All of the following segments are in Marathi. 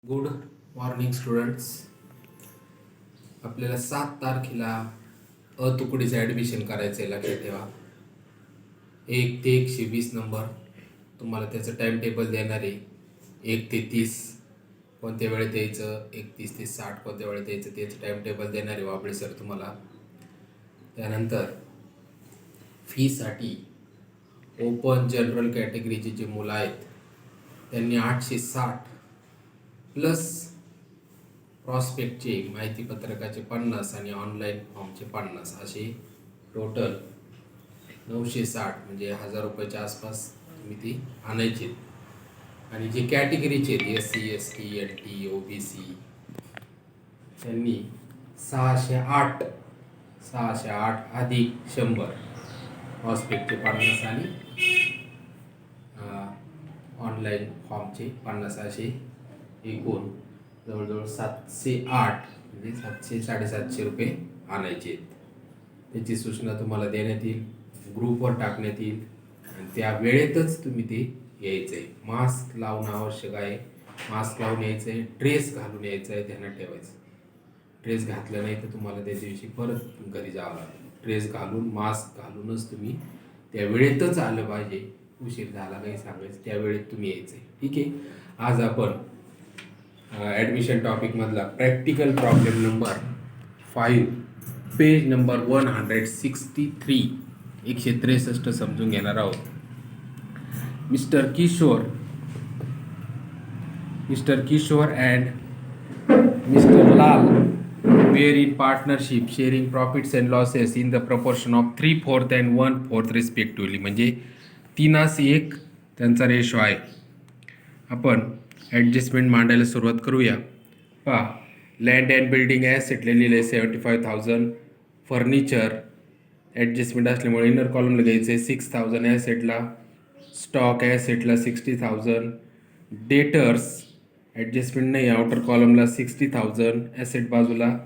Good morning students. आपल्याला 7 तारखेला तुकडीचं ॲडमिशन करायचं आहे, लक्षात ठेवा. 1 ते 120 नंबर तुम्हाला त्याचं टाईम टेबल देणार आहे. 1 ते 30 कोणत्या वेळेत यायचं, 31 ते 60 कोणत्या वेळेत यायचं त्याचं टाईम टेबल देणार आहे वाबळे सर तुम्हाला. त्यानंतर फीसाठी ओपन जनरल कॅटेगरीचे जे मुलं आहेत त्यांनी 860 प्लस प्रॉस्पेक्टचे माहिती पत्रकाचे 50 आणि ऑनलाईन फॉर्मचे 50 असे टोटल 960 म्हणजे 1000 रुपयाच्या आसपास तुम्ही ती आणायचे. आणि जे कॅटेगरीचे आहेत SC ST LT OBC त्यांनी 608 अधिक 100 प्रॉस्पेक्टचे 50 आणि ऑनलाईन फॉर्मचे 50 असे एकूण जवळजवळ 708 म्हणजे 700-750 रुपये आणायचे आहेत. त्याची सूचना तुम्हाला देण्यात येईल, ग्रुपवर टाकण्यात येईल आणि त्या वेळेतच तुम्ही ते यायचं आहे. मास्क लावणं आवश्यक आहे. मास्क लावून यायचं आहे, ड्रेस घालून यायचं आहे, ध्यानात ठेवायचं. ड्रेस घातलं नाही तर तुम्हाला त्या दिवशी परत घरी जावं लागेल. ड्रेस घालून मास्क घालूनच तुम्ही त्या वेळेतच आलं पाहिजे. उशीर झाला काही सांगायचं, त्या वेळेत तुम्ही यायचं आहे. ठीक आहे. आज आपण ॲडमिशन टॉपिकमधला practical problem number 5 page number 163 163 समजून घेणार आहोत. Mister Kishore and mister Lal were in partnership sharing profits and losses in the proportion of 3/4 and 1/4 respectively. म्हणजे 3:1 त्यांचा रेशो आहे. आपण ॲडजस्टमेंट मांडायला सुरुवात करूया. पहा, लँड अँड बिल्डिंग ॲसेट लिहिलेलं आहे 75,000. फर्निचर ॲडजस्टमेंट असल्यामुळे इनर कॉलमला घ्यायचं आहे 6,000 ॲसेटला. स्टॉक ॲसेटला 60,000. डेटर्स ॲडजस्टमेंट नाही, आउटर कॉलमला 60,000 ॲसेट बाजूला.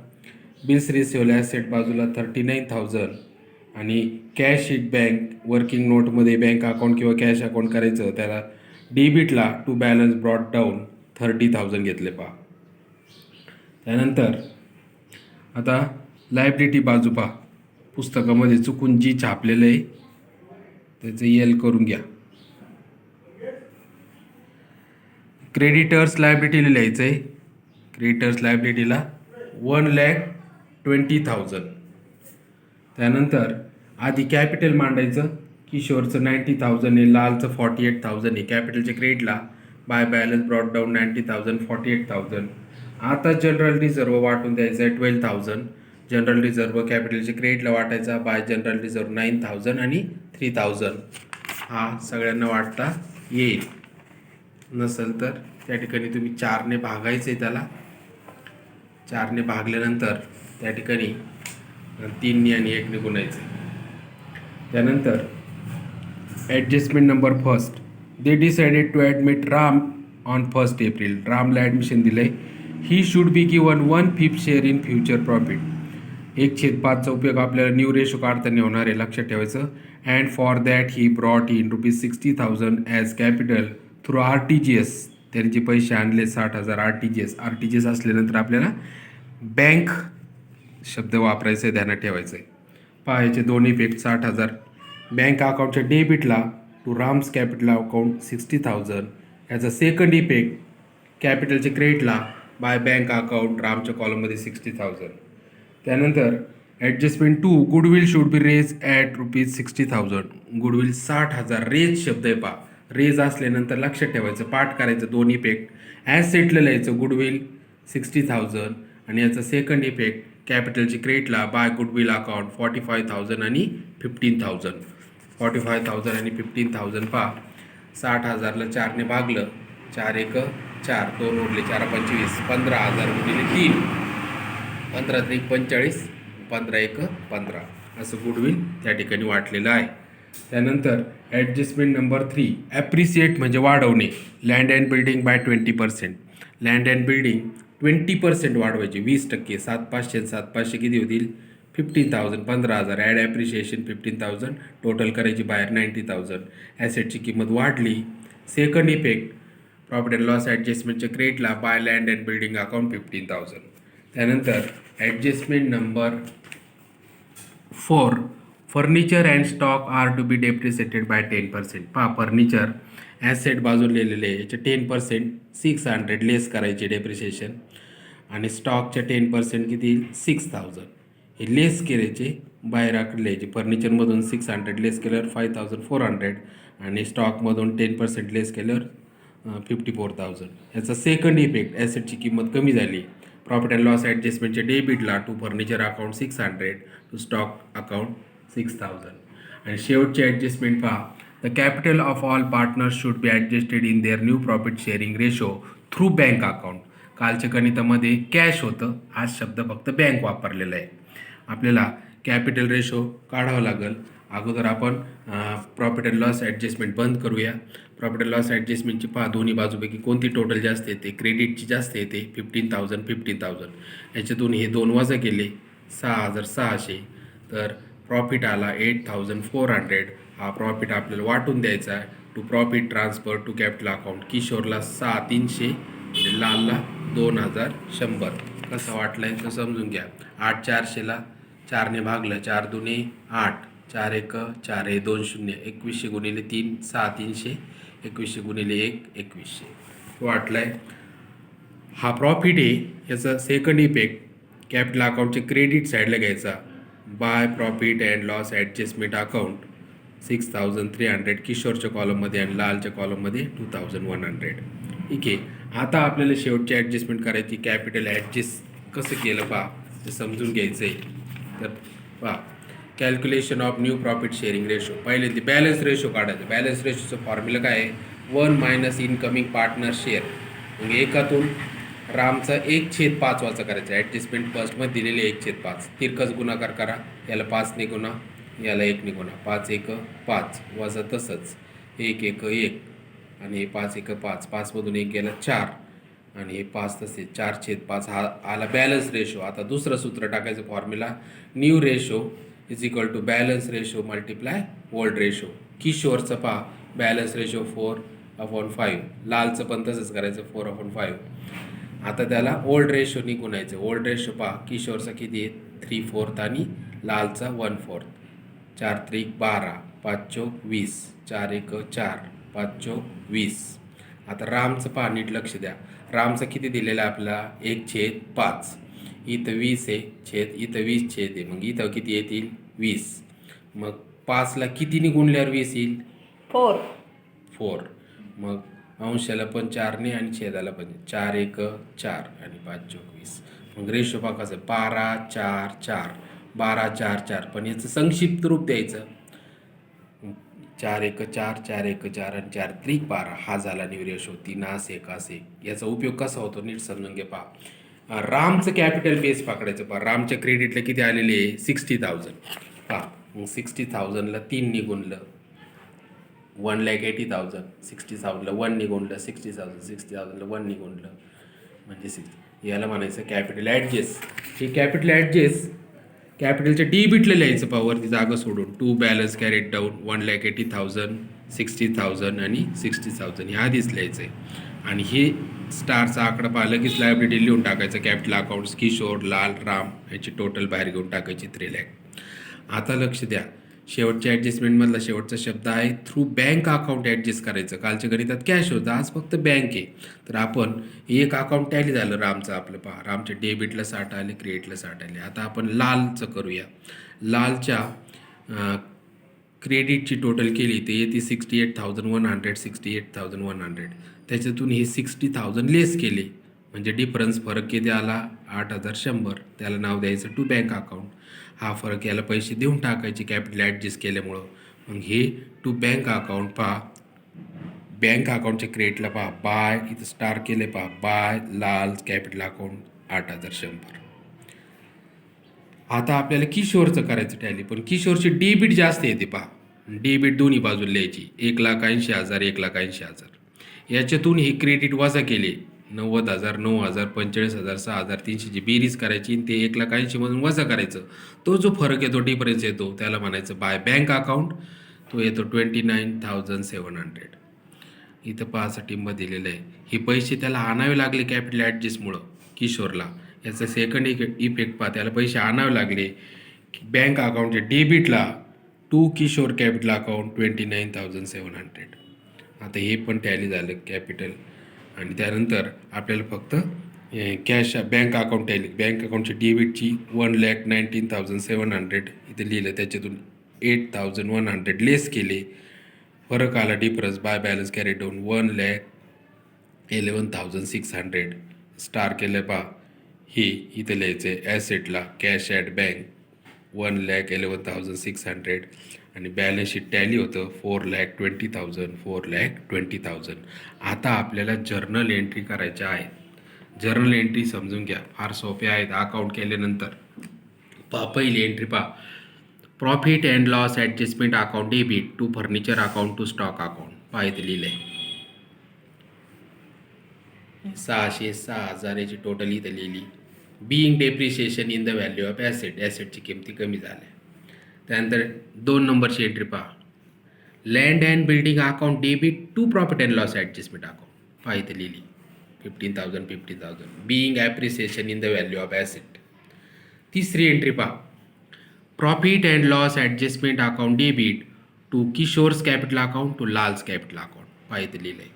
बिल्स रिसिव्हल ॲसेट बाजूला 39,000. आणि कॅश शीट बँक वर्किंग नोटमध्ये बँक अकाउंट किंवा कॅश अकाउंट करायचं, त्याला डेबिटला टू बॅलन्स ब्रॉट डाऊन 30,000 घेतले. पहा, त्यानंतर आता लायबिलिटी बाजू पहा, पुस्तकामध्ये चुकून जी छापलेलं आहे त्याचं एल करून घ्या. क्रेडिटर्स लायबिलिटीला लिहायचं आहे. क्रेडिटर्स लायबिलिटीला 1,20,000. त्यानंतर आधी कॅपिटल मांडायचं. किशोरचं 90,000 आहे, लालचं 48,000 आहे. कॅपिटलच्या क्रेडिटला बाय बॅलन्स ब्रॉट डाऊन 90,000 48,000. आता जनरल रिझर्व वाटून द्यायचं आहे 12,000. जनरल रिझर्व कॅपिटलच्या क्रेडिटला वाटायचा बाय जनरल रिझर्व 9,000 आणि 3,000. हा सगळ्यांना वाटता येईल. नसेल तर त्या ठिकाणी तुम्ही 4ने भागायचं आहे. त्याला 4ने भागल्यानंतर त्या ठिकाणी 3 आणि 1ने गुणायचं. त्यानंतर adjustment number first, they decided to admit Ram on 1 April. रामला ॲडमिशन दिलं आहे. He should be given 1/5 share in future profit. 1/5चा उपयोग आपल्याला न्यू रेशो काढताना होणार आहे, लक्षात ठेवायचं. And for that he brought in ₹60,000 as capital through RTGS. त्यांचे पैसे आणले 60,000 RTGS असल्यानंतर आपल्याला बँक शब्द वापरायचा आहे, ध्यानात ठेवायचं आहे. पहा, याचे दोन इफेक्ट. 60,000 बँक अकाउंटच्या डेबिटला टू राम्स कॅपिटल अकाउंट 60,000. याचा सेकंड इफेक्ट कॅपिटलच्या क्रेडिटला बाय बँक अकाउंट रामच्या कॉलममध्ये 60,000. त्यानंतर adjustment 2, goodwill should be raise at ₹60,000. Goodwill 60,000 raise शब्द आहे. पहा, रेज असल्यानंतर लक्षात ठेवायचं, पाठ करायचं. दोन इफेक्ट ॲसेटला लिहायचं गुडविल 60,000 आणि याचा सेकंड इफेक्ट कॅपिटलची क्रेडिटला बाय गुडविल अकाउंट 45,000 आणि 15,000. 45,000 आणि 15,000. पहा, 60,000ला 4ने भागलं, 4 1 4, 2 उरले, 4 25, 15,000 गुणिले 3, 15 3 45, 15 1 15 असं गुडविल त्या ठिकाणी वाटलेलं आहे. त्यानंतर ॲडजस्टमेंट नंबर 3, ॲप्रिसिएट म्हणजे वाढवणे. Land and building bye 20%. Land and building 20% वाढवायची, 20%. 7,500 7,500 किती होतील? 15,000. 15,000 ॲड ॲप्रिशिएशन 15,000. टोटल करायची बाहेर 90,000. ॲसेटची किंमत वाढली. Second effect profit and loss ॲडजस्टमेंटच्या क्रेडिटला by land and building account 15,000. त्यानंतर adjustment number 4, furniture and stock are to be depreciated by 10%. पहा, फर्निचर ॲसेट बाजूला लिहिलेले आहे, याचे 10% 600 लेस करायचे डेप्रिसिएशन, आणि स्टॉकच्या 10% किती येईल 6,000. हे लेस केल्याचे बाहेर आकडल्याचे फर्निचरमधून 600 लेस केल्यावर 5,400 आणि स्टॉकमधून 10% लेस केल्यावर 54,000. याचा सेकंड इफेक्ट, ॲसेटची किंमत कमी झाली. प्रॉफिट अँड लॉस ॲडजस्टमेंटच्या डेबिटला to furniture account 600 to stock account 6,000. आणि शेवटची ॲडजस्टमेंट पहा, the capital of all partners should be adjusted in their new profit sharing ratio through bank account. कालच्या गणितामध्ये कॅश होतं, आज शब्द फक्त बँक वापरलेला आहे. आपल्याला कॅपिटल रेशो काढावं लागेल. अगोदर आपण प्रॉफिट अँड लॉस ॲडजस्टमेंट बंद करूया. प्रॉफिट अँड लॉस ॲडजस्टमेंटची पहा, दोन्ही बाजूपैकी कोणती टोटल जास्त येते, क्रेडिटची जास्त येते 15,000. याच्यातून हे 2 वजा केले 6,600, तर प्रॉफिट आला 8,400. हा प्रॉफिट आपल्याला वाटून द्यायचा आहे to profit transfer to capital account. किशोरला 6,300 आणि लालला 2,100. कसं वाटलं आहे तर समजून घ्या. 8,400ला 4ने भागलं, 4 दुने 8, 4 एक 4 हे 2 शून्य, 2100 गुणिले 3 6,300, 2100 गुणिले 1 2100 वाटलं आहे. हा प्रॉफिट आहे. याचा सेकंड इफेक्ट, कॅपिटल अकाउंटचे क्रेडिट साईडला घ्यायचा, by profit and loss adjustment account 6,300 किशोरच्या कॉलममध्ये आणि लालच्या कॉलममध्ये 2,100. ठीक आहे. आता आपल्याला शेवटची ॲडजस्टमेंट करायची, कॅपिटल ॲडजस्ट कसं केलं पहा, ते समजून घ्यायचं आहे. तर पहा, calculation of new profit sharing ratio. पहिले ते बॅलन्स रेशो काढायचं. बॅलन्स रेशोचं फॉर्म्युला काय आहे, 1 मायनस इनकमिंग पार्टनर शेअर. मग एकातून रामचा 1/5 वाचा करायचा. ॲडजस्टमेंट फर्स्टमध्ये दिलेले 1/5. तिरकस गुणाकार करा, याला 5ने गुणा, याला 1ने गुणा. 5 एक 5 वजा तसंच 1 एक 1 आणि हे 5 एक 5, 5मधून 1 गेला 4 आणि हे 5 तसे 4/5. हा आला बॅलन्स रेशो. आता दुसरं सूत्र टाकायचं formula, new ratio is equal to balance ratio multiply old ratio. किशोरचं पहा, बॅलन्स रेशो 4/5. लालचं पण तसंच करायचं 4/5. आता त्याला ओल्ड रेशोनी गुणायचं. ओल्ड रेशो पहा, किशोरचा किती आहे 3/4 आणि लालचा 1/4. 4 त्रिक 12, 5 चौक 20, 4 एक 4, 5 चौक 20. आता रामचं पहा, नीट लक्ष द्या. रामचं किती दिलेलं आहे आपला 1/5. इथं 20 आहे छेद, इथं 20 छेद आहे, मग इथं किती येतील 20. मग 5ला कितीने गुणल्यावर 20 येईल 4. मग अंशाला पण 4ने आणि छेदाला पण 4 एक 4 आणि 5 चौक 20. मग रेशो पहा कसं 12/4/4, 12/4/4. पण याचं संक्षिप्त रूप द्यायचं, 4 एक 4, 4 एक 4 आणि 4 त्रिक 12. हा झाला न्यू रेशो. 3 असे 1 असे. याचा उपयोग कसा होतो नीट समजून घ्या. पहा, रामचं कॅपिटल बेस पकडायचं. पहा, रामच्या क्रेडिटला किती आलेले आहे 60,000. पहा, मग 60,000ला 3ने गुणलं 1,80,000. 60,000ला 1ने गुणलं 60,000. 60,000ला 1ने गुणलं म्हणजे 60. याला म्हणायचं कॅपिटल ॲडजस्ट. हे कॅपिटल ॲडजस्ट कॅपिटलच्या डेबिटला लिहायचं. पॉवरती जागा सोडून, टू बॅलन्स कॅरेट डाऊन 1,80,000, 60,000 आणि 60,000 हे आधीच लिहायचं आहे. आणि हे स्टारचा आकडा पहा, लगेच लायबिलिटी लिहून टाकायचं. कॅपिटल अकाउंट्स किशोर, लाल, राम याची टोटल बाहेर घेऊन टाकायची 3 लाख. आता लक्ष द्या, शेवटच्या ॲडजस्टमेंटमधला शेवटचा शब्द आहे थ्रू बँक अकाउंट ॲडजस्ट करायचं. कालच्या गणितात कॅश होतं, आज फक्त बँक आहे. तर आपण एक अकाउंट टॅली झालं रामचं. आपलं पहा, रामच्या डेबिटला 60 आले, क्रेडिटला 60 आले. आता आपण लालचं करूया. लालच्या क्रेडिटची टोटल केली ते येते 68,100. 68,100 त्याच्यातून हे 60,000 लेस केले म्हणजे डिफरन्स फरक किती आला 8,100. त्याला नाव द्यायचं टू बँक अकाउंट. हा फरक याला पैसे देऊन टाकायचे कॅपिटल ॲडजस्ट केल्यामुळं. मग हे टू बँक अकाउंट पहा, बँक अकाउंटच्या क्रेडिटला पहा बाय, इथं स्टार केले पहा बाय लाल कॅपिटल अकाउंट 8,100. आता आपल्याला किशोरचं करायचं टॅली, पण किशोरची डेबिट जास्त येते पहा. डेबिट दोन्ही बाजूला लिहायची 1,80,000, 1,80,000. याच्यातून हे क्रेडिट वजा केले 90,000, 9,000, 45,000, 6,300ची बेरीज करायची आणि ते 1,80,000मधून वजा करायचं. तो जो फरक येतो, डिफरन्स येतो, त्याला म्हणायचं बाय बँक अकाउंट. तो येतो 29,700. इथं पहा टिंब दिलेलं आहे. हे पैसे त्याला आणावे लागले कॅपिटल ॲडजस्टमुळं किशोरला. याचा सेकंड इफेक्ट पहा, त्याला पैसे आणावे लागले बँक अकाउंटच्या डेबिटला टू किशोर कॅपिटल अकाउंट 29,700. आता हे पण टॅली झालं कॅपिटल. आणि त्यानंतर आपल्याला फक्त cash bank account tally, bank अकाउंटची डेबिटची 1,19,700 इथे लिहिलं, त्याच्यातून 8,100 लेस केले, फरक आला difference by balance carry down 1,11,600 star केलं पहा. हे इथे लिहायचं आहे ॲसेटला कॅश ॲट बँक 1,11,600 आणि बॅलन्स शीट टॅली होतं 4,20,000. आता आपल्याला जर्नल एंट्री करायच्या आहेत. जर्नल एंट्री समजून घ्या, फार सोपे आहेत. अकाउंट केल्यानंतर पहिली एंट्री पहा, profit and loss adjustment account debit to furniture account to stock account. पहा इथे लिहिलं आहे 606,000 याची टोटल इथे लिहिली. Being depreciation in the value of asset, ॲसेटची किमती कमी झाल्या. त्यानंतर 2 नंबरची एंट्री पहा, land and building account debit to profit and loss adjustment account. पहा इथे लिहिली 15,000 being appreciation in the value of asset. तिसरी एंट्री पहा, profit and loss adjustment account debit to Kishore's capital account to Lal's capital account. पहा इथे लिहिलं आहे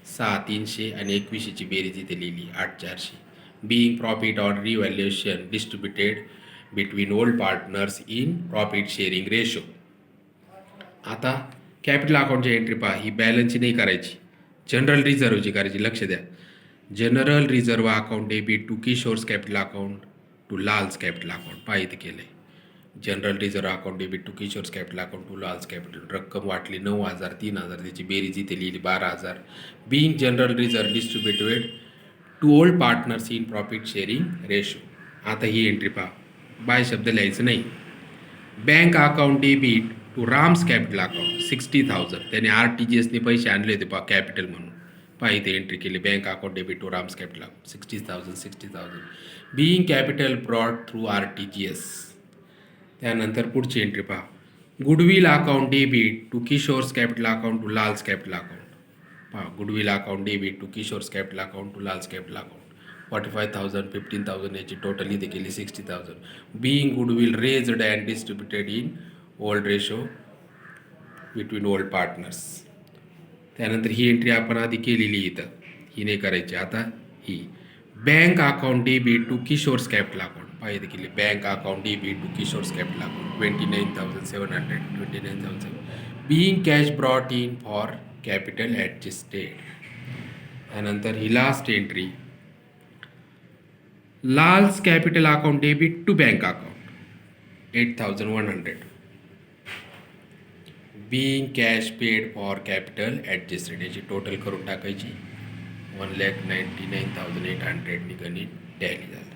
6,300 आणि 2100ची बेरीज इथे लिहिली 8,400. Being profit on revaluation distributed between old partners in profit sharing ratio. आता कॅपिटल अकाउंटची एंट्री पहा, ही बॅलन्सची नाही करायची, जनरल रिझर्वची करायची. लक्ष द्या, general reserve account debit to Kishore's capital account to Lal's capital account. पहा इथे केलं आहे general reserve account debit to Kishore's capital account to Lal's capital. रक्कम वाटली 9,000, 3,000, त्याची बेरीज इथे लिहिली 12,000. Being general reserve distributed to old partners in profit sharing ratio. आता ही एंट्री पहा, बाय शब्द लिहायचं नाही. Bank account debit to Ram's capital account 60,000, त्याने RTGSने पैसे आणले होते पहा कॅपिटल म्हणून. पहा इथे एंट्री केली bank account debit to Ram's capital account 60,000. Being capital brought through RTGS. त्यानंतर पुढची एंट्री पहा, goodwill account debit to Kishore's capital account to Lal's capital account. पहा goodwill account debit to Kishore's capital account to Lal's capital account 45,000, 15,000 याची टोटल इथे केली 60,000. Being goodwill raised and distributed in old ratio between old partners. त्यानंतर ही एंट्री आपण आधी केलेली इथं, ही नाही करायची. आता ही bank account debit to Kishore's capital account. पहा इथे केली bank account debit to Kishore's capital account 29,700. Being cash brought in for capital adjusted. त्यानंतर ही last entry, Lal's capital account debit to bank account 8,100. Being cash paid for capital adjusted, याची टोटल करून टाकायची 1,99,800 गणित टॅली झालं.